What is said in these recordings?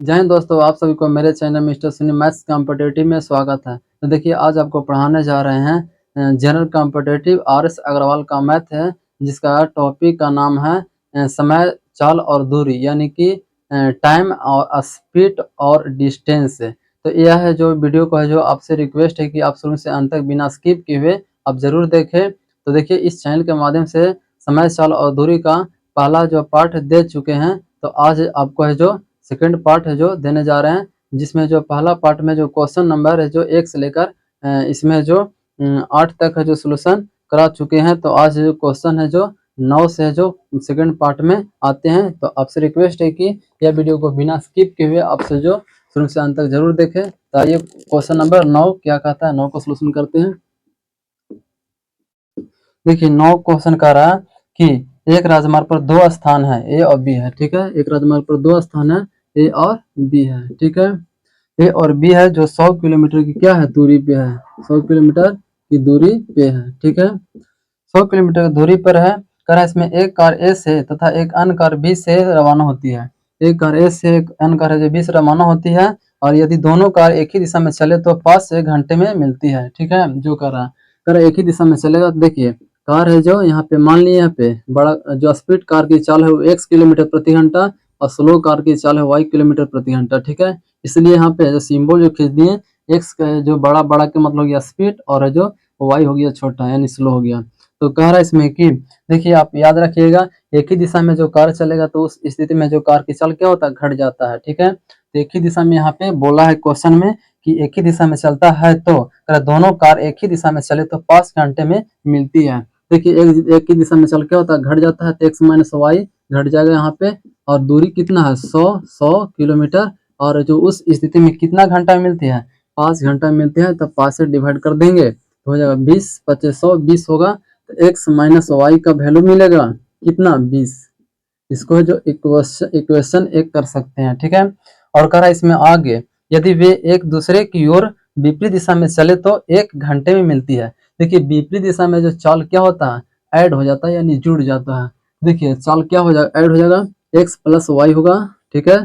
जय हिंद दोस्तों, आप सभी को मेरे चैनल मिस्टर सुनी मैथ्स कॉम्पिटिटिव में स्वागत है। तो देखिए आज आपको पढ़ाने जा रहे हैं जनरल कॉम्पिटिटिव RS अग्रवाल का मैथ है, जिसका टॉपिक का नाम है समय, चाल और दूरी, यानी कि टाइम और स्पीड और डिस्टेंस। तो यह है जो वीडियो को है, जो आपसे रिक्वेस्ट है कि आप शुरू से अंत तक बिना स्किप किए हुए आप जरूर देखें। तो देखिए इस चैनल के माध्यम से समय, चाल और दूरी का पहला जो पार्ट दे चुके हैं, तो आज आपको है जो सेकेंड पार्ट है जो देने जा रहे हैं, जिसमें जो पहला पार्ट में जो क्वेश्चन नंबर है जो 1 से लेकर इसमें जो 8 तक है जो सोल्यूशन करा चुके हैं। तो आज जो क्वेश्चन है जो 9 से है जो सेकेंड पार्ट में आते हैं। तो आपसे रिक्वेस्ट है कि यह वीडियो को बिना स्किप किए हुए आपसे जो शुरू से अंत तक जरूर देखें। तो आइए क्वेश्चन नंबर 9 क्या कहता है, 9 को सोल्यूशन करते हैं। देखिए 9 क्वेश्चन कह रहा है कि एक राजमार्ग पर दो स्थान है, ए और बी है। ठीक है, एक राजमार्ग पर दो स्थान है, ए और बी है। ठीक है, ए और बी है जो 100 किलोमीटर की क्या है दूरी पे है, 100 किलोमीटर की दूरी पे है। ठीक है, 100 किलोमीटर की दूरी पर है। कह रहा है इसमें एक कार ए से तथा एक अन्य कार बी से रवाना होती है। एक कार ए से एक अन्य कार बी से रवाना होती है, और यदि दोनों कार एक ही दिशा में चले तो 5 से 1 घंटे में मिलती है। ठीक है, जो कर रहा है, कह रहा है एक ही दिशा में चलेगा। तो देखिए कार है जो यहाँ पे मान लिए, यहाँ पे बड़ा जो स्पीड कार की चाल है वो x किलोमीटर प्रति घंटा, और स्लो कार की चाल है y किलोमीटर प्रति घंटा। ठीक है, इसलिए यहाँ पे जो सिंबल जो खींच दिए, x का जो बड़ा बड़ा के मतलब हो गया स्पीड, और जो y हो गया छोटा यानी स्लो हो गया। तो कह रहा है इसमें कि देखिए आप याद रखिएगा, एक ही दिशा में जो कार चलेगा तो उस स्थिति में जो कार की चाल क्या होता है, घट जाता है। ठीक है, तो एक ही दिशा में यहाँ पे बोला है क्वेश्चन में कि एक ही दिशा में चलता है, तो अगर दोनों कार एक ही दिशा में चले तो 5 घंटे में मिलती है। देखिए एक ही दिशा में चल क्या होता है, घट जाता है, तो x माइनस वाई घट जाएगा यहाँ पे। और दूरी कितना है, 100 किलोमीटर, और जो उस स्थिति में कितना घंटा मिलती है, 5 घंटा मिलती है। तो 5 से डिवाइड कर देंगे तो हो जाएगा 20, 25 100 20 होगा। तो x माइनस वाई का वैल्यू मिलेगा कितना, 20। इसको जो इक्वेशन एक कर सकते हैं। ठीक है, और कह रहा है इसमें आगे यदि वे एक दूसरे की ओर विपरीत दिशा में चले तो 1 घंटे में मिलती है। देखिए विपरीत दिशा में जो चाल क्या होता है, ऐड हो जाता है यानी जुड़ जाता है। देखिए चाल क्या हो जाएगा, ऐड हो जाएगा, x प्लस वाई होगा। ठीक है,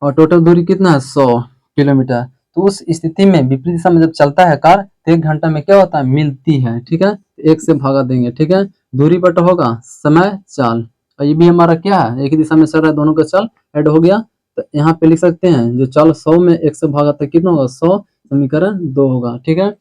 और टोटल दूरी कितना है, 100 किलोमीटर। तो उस स्थिति में विपरीत दिशा में जब चलता है कार तो 1 घंटा में क्या होता है, मिलती है। ठीक है, एक से भागा देंगे। ठीक है, दूरी बटा होगा समय, चाल, और ये भी हमारा क्या है, एक ही दिशा में चल रहा है, दोनों का चाल ऐड हो गया। तो यहाँ पे लिख सकते हैं जो चाल 100 में 1 से भागा तो कितना होगा, 100, समीकरण 2 होगा। ठीक है,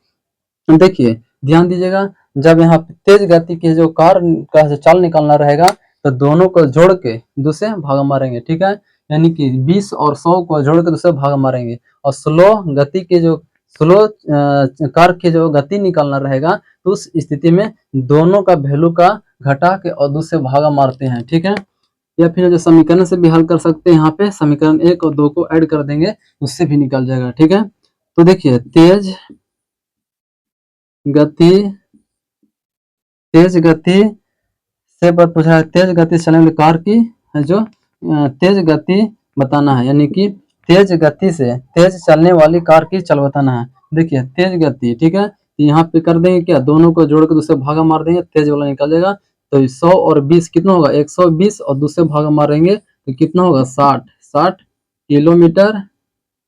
देखिए ध्यान दीजिएगा, जब यहाँ पे तेज गति की जो कार का जो चाल निकालना रहेगा तो दोनों को जोड़ के दूसरे भाग मारेंगे। ठीक है, यानी कि 20 और 100 को जोड़ के दूसरे भाग मारेंगे। और स्लो गति के जो स्लो कार की जो गति निकालना रहेगा तो उस स्थिति में दोनों का वैल्यू का घटा के और दूसरे भागा मारते हैं। ठीक है, या फिर जो समीकरण से भी हल कर सकते हैं, यहाँ पे समीकरण 1 और 2 को ऐड कर देंगे, उससे भी निकल जाएगा। ठीक है, तो देखिए गति तेज गति से पर पूछा है, तेज गति चलने वाली कार की है जो तेज गति बताना है, यानी कि तेज गति से तेज चलने वाली कार की चल बताना है। देखिए तेज गति, ठीक है, यहाँ पे कर देंगे क्या, दोनों को जोड़ के दूसरे भागा मार देंगे, तेज वाला निकल जाएगा। तो 100 और 20 कितना होगा, 120, और दूसरे भागा मारेंगे तो कितना होगा, 60 किलोमीटर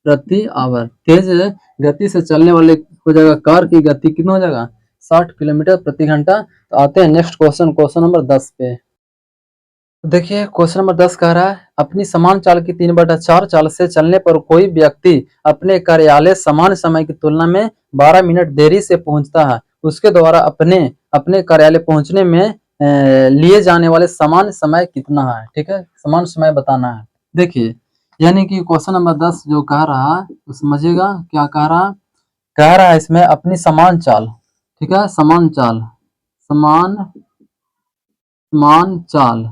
प्रति आवर। तेज गति से चलने वाले हो जाएगा कार की गति कितना हो जाएगा, 60 किलोमीटर प्रति घंटा। तो आते हैं नेक्स्ट क्वेश्चन, क्वेश्चन नंबर 10 पे। देखिए क्वेश्चन नंबर 10 कह रहा है, अपनी समान चाल की 3/4 चाल से चलने पर कोई व्यक्ति अपने कार्यालय समान समय की तुलना में 12 मिनट देरी से पहुंचता है, उसके द्वारा अपने अपने कार्यालय पहुंचने में लिए जाने वाले समान समय कितना है। ठीक है, समान समय बताना है। देखिए यानी कि क्वेश्चन नंबर 10 जो कह रहा है तो समझिएगा क्या कह रहा है इसमें अपनी समान चाल, ठीक है, समान चाल, समान समान चाल,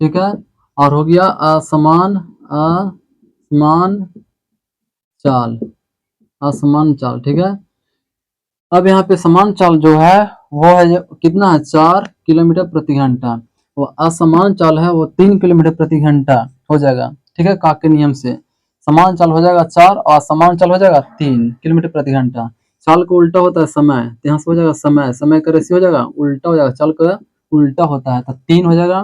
ठीक है, और हो गया असमान चाल, असमान चाल। ठीक है, अब यहाँ पे समान चाल जो है वो है कितना है, 4 किलोमीटर प्रति घंटा। वो असमान चाल है वो 3 किलोमीटर प्रति घंटा हो जाएगा। ठीक है, काक के नियम से समान चाल हो जाएगा 4 और असमान चाल हो जाएगा 3 किलोमीटर प्रति घंटा। चाल को उल्टा होता है समय, तो यहाँ से हो जाएगा समय, समय का रेशियो हो जाएगा उल्टा हो जाएगा, चाल का उल्टा होता है तो 3 हो जाएगा,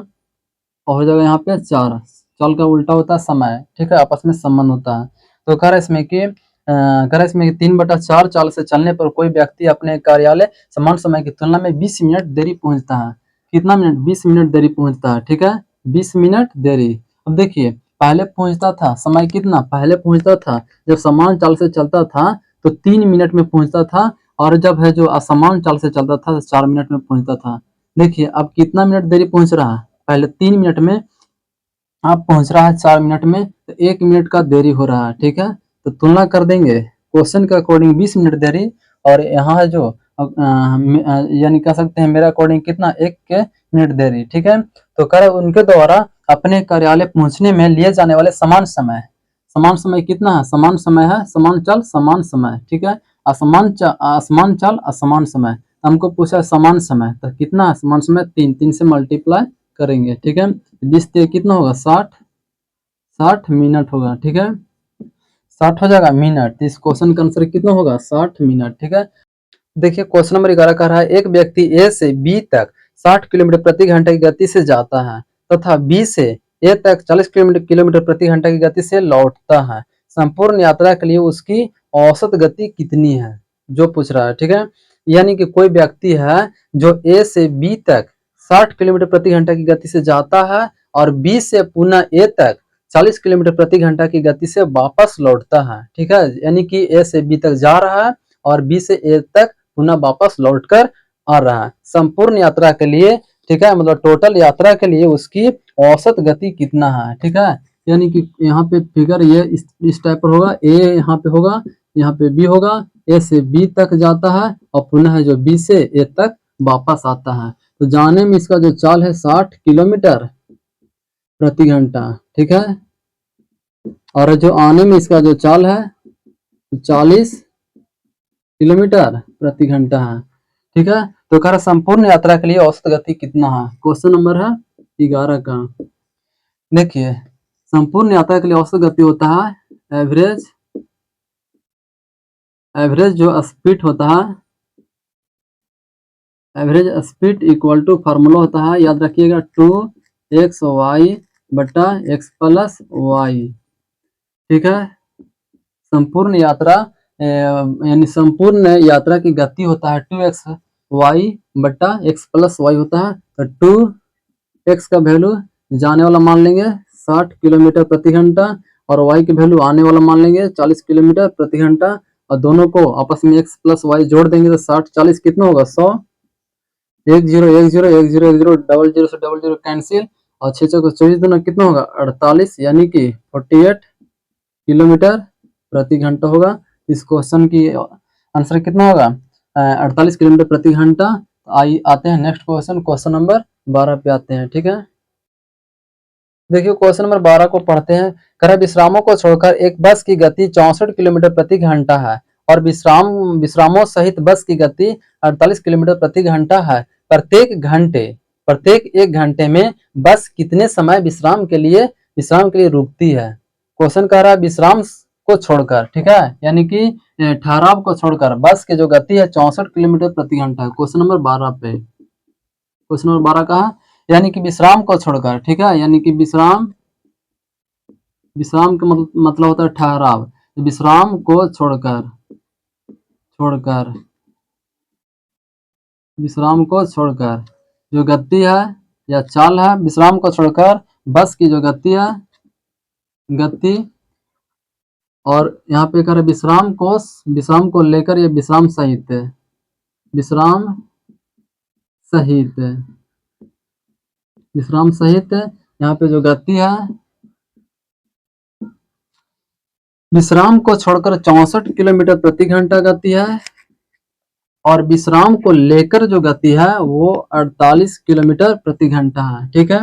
और हो जाएगा यहाँ पे 4 चल का उल्टा होता है समय, ठीक है, आपस में संबंध होता है। तो कह रहा है इसमें कि 3/4 चाल से चलने पर कोई व्यक्ति अपने कार्यालय समान समय की तुलना में 20 मिनट देरी पहुंचता है। कितना मिनट? 20 मिनट देरी पहुंचता है, ठीक है, 20 मिनट देरी। अब देखिए, पहले पहुंचता था समय कितना? पहले पहुंचता था जब समान चाल से चलता था तो 3 मिनट में पहुंचता था, और जब है जो असमान चाल से चलता था तो 4 मिनट में पहुंचता था। देखिए अब कितना मिनट देरी पहुंच रहा है? पहले 3 मिनट में, आप पहुंच रहा है 4 मिनट में, तो 1 मिनट का देरी हो रहा है, ठीक है। तो तुलना कर देंगे, क्वेश्चन के अकॉर्डिंग 20 मिनट देरी, और यहाँ है जो यानी कह सकते हैं मेरा अकॉर्डिंग कितना? 1 मिनट देरी, ठीक है। तो कर उनके द्वारा अपने कार्यालय पहुंचने में लिए जाने वाले समान समय कितना है? समान समय है, समान चाल समान समय, ठीक है। असमान चाल असमान समय, हमको पूछा समान समय, तो कितना है समान समय? 3 से मल्टीप्लाई करेंगे, ठीक है। 20 कितना होगा? 60 मिनट होगा, ठीक है, 60 हो जाएगा मिनट। तो इस क्वेश्चन का आंसर कितना होगा? 60 मिनट, ठीक है। देखिए क्वेश्चन नंबर 11 कह रहा है एक व्यक्ति ए से बी तक 60 किलोमीटर प्रति घंटे की गति से जाता है तथा बी से ए तक 40 किलोमीटर प्रति घंटे की गति से लौटता है। संपूर्ण यात्रा के लिए उसकी औसत गति कितनी है? जो पूछ रहा है, ठीक है। यानी कि कोई व्यक्ति है जो ए से बी तक 60 किलोमीटर प्रति घंटे की गति से जाता है और बी से पुनः ए तक 40 किलोमीटर प्रति घंटा की गति से वापस लौटता है, ठीक है। यानी कि ए से बी तक जा रहा है और बी से ए तक पुनः वापस लौटकर आ रहा है। संपूर्ण यात्रा के लिए, ठीक है, मतलब टोटल यात्रा के लिए उसकी औसत गति कितना है, ठीक है। यानी कि यहाँ पे फिगर ये इस टाइप पर होगा, ए यहाँ पे होगा, यहाँ पे बी होगा, ए से बी तक जाता है और पुनः जो बी से ए तक वापस आता है। तो जाने में इसका जो चाल है 60 किलोमीटर प्रति घंटा, ठीक है, और जो आने में इसका जो चाल है 40 किलोमीटर प्रति घंटा है, ठीक है। तो कह रहा संपूर्ण यात्रा के लिए औसत गति कितना है? क्वेश्चन नंबर है 11 का। देखिए संपूर्ण यात्रा के लिए औसत गति होता है एवरेज जो स्पीड होता है, average speed equal to formula होता है, याद रखिएगा 2xy बटा x प्लस वाई, ठीक है। संपूर्ण यात्रा यानी संपूर्ण यात्रा की गति होता है 2xy बटा x प्लस वाई होता है। तो 2x का वैल्यू जाने वाला मान लेंगे 60 किलोमीटर प्रति घंटा और y की वैल्यू आने वाला मान लेंगे 40 किलोमीटर प्रति घंटा, और दोनों को आपस में x प्लस वाई जोड़ देंगे तो 60 40 कितना होगा? 100, 1 0 1 0 1 0 1 0 डबल जीरो से डबल जीरो कैंसिल, और 6 चौको 24 दोनों कितना होगा? 48, यानी कि 48 किलोमीटर प्रति घंटा होगा। इस क्वेश्चन की आंसर कितना होगा? 48 किलोमीटर प्रति घंटा। आइए आते हैं नेक्स्ट क्वेश्चन, क्वेश्चन नंबर 12 पे आते हैं, ठीक है। देखिए क्वेश्चन नंबर 12 को पढ़ते हैं। कह विश्रामों को छोड़कर एक बस की गति 64 किलोमीटर प्रति घंटा है और विश्रामों सहित बस की गति 48 किलोमीटर प्रति घंटा है। प्रत्येक 1 घंटे में बस कितने समय विश्राम के लिए रुकती है? क्वेश्चन कह रहा है विश्राम को छोड़कर, ठीक है, यानी कि ठहराव को छोड़कर बस की जो गति है 64 किलोमीटर प्रति घंटा है। क्वेश्चन नंबर 12 पे, क्वेश्चन नंबर 12 का है यानी कि विश्राम को छोड़कर, ठीक है, यानी कि विश्राम का मतलब होता है ठहराव। विश्राम को छोड़कर विश्राम को छोड़कर जो गति है या चाल है, विश्राम को छोड़कर बस की जो गति है, गति, और यहाँ पे कर विश्राम को लेकर ये विश्राम सहित है, विश्राम सहित है, विश्राम सहित यहाँ पे जो गति है, विश्राम को छोड़कर 64 किलोमीटर प्रति घंटा गति है और विश्राम को लेकर जो गति है वो 48 किलोमीटर प्रति घंटा है, ठीक है,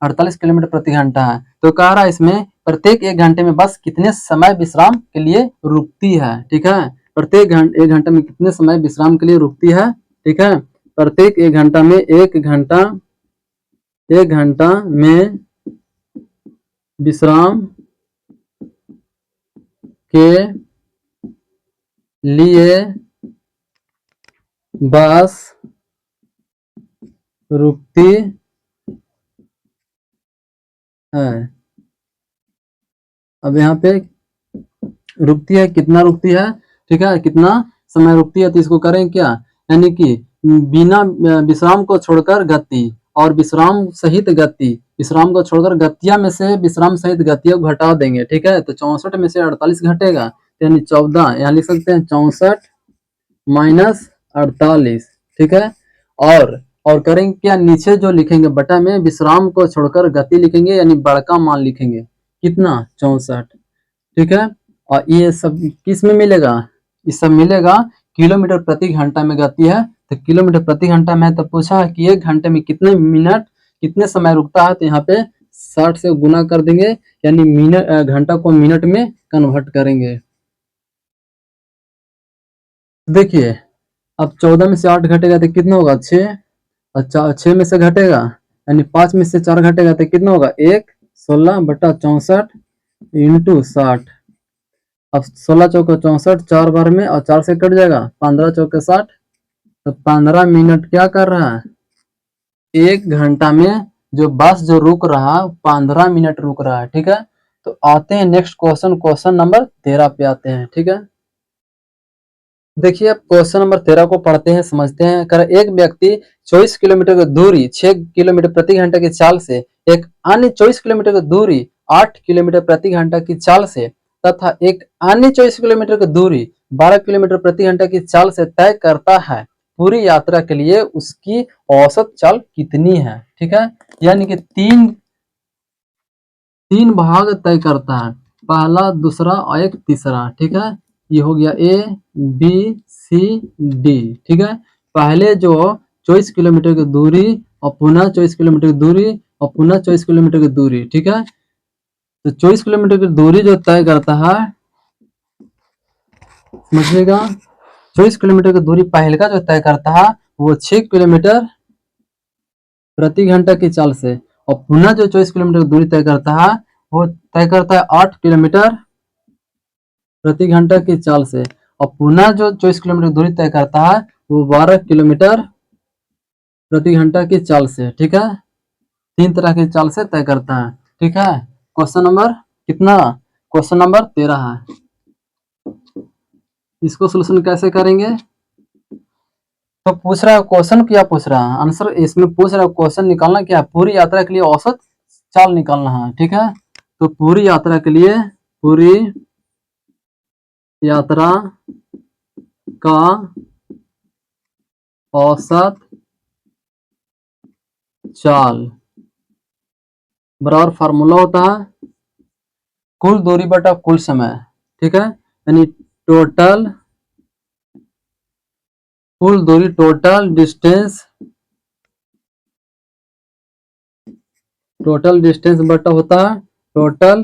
48 किलोमीटर प्रति घंटा है। तो कह रहा है इसमें प्रत्येक 1 घंटे में बस कितने समय विश्राम के लिए रुकती है, ठीक है, प्रत्येक 1 घंटे में कितने समय विश्राम के लिए रुकती है, ठीक है। प्रत्येक 1 घंटा में 1 घंटा में विश्राम के लिए बस रुकती है, अब यहाँ पे रुकती है, कितना रुकती है, ठीक है, कितना समय रुकती है, तो इसको करें क्या, यानी कि बिना विश्राम को छोड़कर गति और विश्राम सहित गति, विश्राम को छोड़कर गतिया में से विश्राम सहित गतियों को घटा देंगे, ठीक है। तो 64 में से 48 घटेगा, यानी 14, यहाँ लिख सकते हैं 64 माइनस 48, ठीक है। और करेंगे क्या, नीचे जो लिखेंगे बटा में विश्राम को छोड़कर गति लिखेंगे, यानी बड़का मान लिखेंगे, कितना 64, ठीक है। और ये सब किस में मिलेगा, ये सब मिलेगा किलोमीटर प्रति घंटा में गति है, तो किलोमीटर प्रति घंटा में है, तो पूछा है कि 1 घंटे में कितने मिनट, कितने समय रुकता है, तो यहाँ पे 60 से गुना कर देंगे, यानी मिनट, घंटा को मिनट में कन्वर्ट करेंगे। देखिए अब 14 में से 8 घटेगा तो कितना होगा 6, अच्छा 6 में से घटेगा, यानी 5 में से 4 घटेगा तो कितना होगा 1, 16/64 इंटू 60। अब 16 चौके 64, 4 बार में और 4 से कट जाएगा, 15 चौके 60, तो 15 मिनट क्या कर रहा है, 1 घंटा में जो बस जो रुक रहा 15 मिनट रुक रहा है, ठीक है। तो आते हैं नेक्स्ट क्वेश्चन, क्वेश्चन नंबर 13 पे आते हैं, ठीक है। देखिए अब क्वेश्चन नंबर 13 को पढ़ते हैं, समझते हैं। कर एक व्यक्ति 24 किलोमीटर की दूरी 6 किलोमीटर प्रति घंटा की चाल से, एक अन्य 24 किलोमीटर की दूरी 8 किलोमीटर प्रति घंटा की चाल से तथा एक अन्य 24 किलोमीटर की दूरी 12 किलोमीटर प्रति घंटा की चाल से तय करता है, पूरी यात्रा के लिए उसकी औसत चाल कितनी है, ठीक है। यानी कि तीन भाग तय करता है, पहला, दूसरा और एक तीसरा, ठीक है। ये हो गया ए बी सी डी, ठीक है। पहले जो 24 किलोमीटर की दूरी और पुनः 24 किलोमीटर की दूरी और पुनः 24 किलोमीटर की दूरी, ठीक है। तो 24 किलोमीटर की दूरी जो तय करता है, समझिएगा, 24 किलोमीटर की दूरी पहले का जो तय करता है वो 6 किलोमीटर प्रति घंटा की चाल से, और पुनः जो 24 किलोमीटर की दूरी तय करता है वो तय करता है 8 किलोमीटर प्रति घंटा की चाल से, और पुनः जो 24 किलोमीटर की दूरी तय करता है वो 12 किलोमीटर प्रति घंटा की चाल से, ठीक है। 3 तरह की चाल से तय करता है, ठीक है। क्वेश्चन नंबर कितना, क्वेश्चन नंबर 13 है। इसको सोल्यूशन कैसे करेंगे, तो पूछ रहा है क्वेश्चन, क्या पूछ रहा है आंसर, इसमें पूछ रहा है क्वेश्चन निकालना क्या है, पूरी यात्रा के लिए औसत चाल निकालना है, ठीक है। तो पूरी यात्रा के लिए, पूरी यात्रा का औसत चाल बराबर फार्मूला होता है कुल दूरी बटा कुल समय, ठीक है। यानी टोटल कुल दूरी, टोटल डिस्टेंस बटा होता है टोटल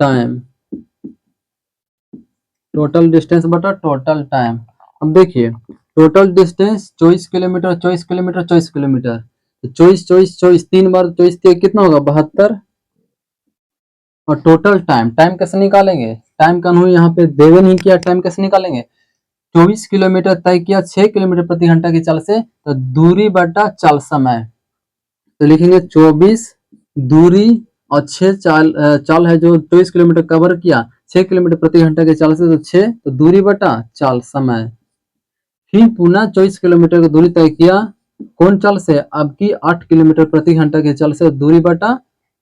टाइम, टोटल डिस्टेंस बटा टोटल टाइम। अब देखिए total distance 24 kilometre 24 kilometre 24 kilometre, तो 24 24 24 3 बार 24 कितना होगा 72, और टोटल टाइम, टाइम कैसे निकालेंगे, टाइम कानून यहाँ पे देवे नहीं किया, टाइम कैसे निकालेंगे, 24 किलोमीटर तय किया 6 किलोमीटर प्रति घंटा की चाल से, तो दूरी बटा चाल समय, तो लिखेंगे 24 दूरी और 6 चाल है जो 24 किलोमीटर कवर किया 6 किलोमीटर प्रति घंटा की चाल से, तो 6, तो दूरी बटा चाल समय। फिर पुनः 24 किलोमीटर की दूरी तय किया कौन चाल से, अब की 8 किलोमीटर प्रति घंटा की चाल से, दूरी बटा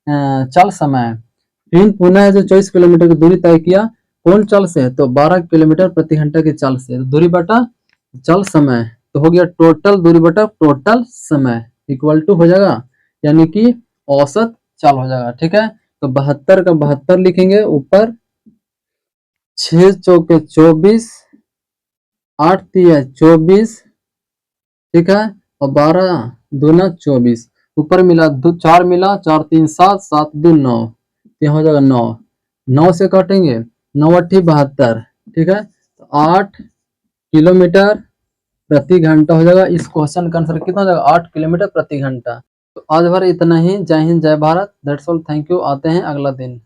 चाल समय। फिर पुनः जो 24 किलोमीटर की दूरी तय किया कौन चाल से, तो 12 किलोमीटर प्रति घंटा की चाल से, दूरी बटा चाल समय, तो हो गया टोटल दूरी बटा टोटल समय इक्वल टू हो जाएगा, यानी कि औसत चाल हो जाएगा, ठीक है। तो 72 का 72 लिखेंगे ऊपर, 6 चौके 24, 8 तिया 24, ठीक है, और 12 दूना 24, ऊपर मिला 4 मिला, 4 3 7, 7 2 9, यहाँ हो जाएगा 9, 9 से काटेंगे 9 8 72, ठीक है। तो 8 किलोमीटर प्रति घंटा हो जाएगा, इस क्वेश्चन का आंसर कितना हो जाएगा 8 किलोमीटर प्रति घंटा। तो आज भर इतना ही, जय हिंद जय Bharat, that's all, thank you, आते हैं अगला दिन।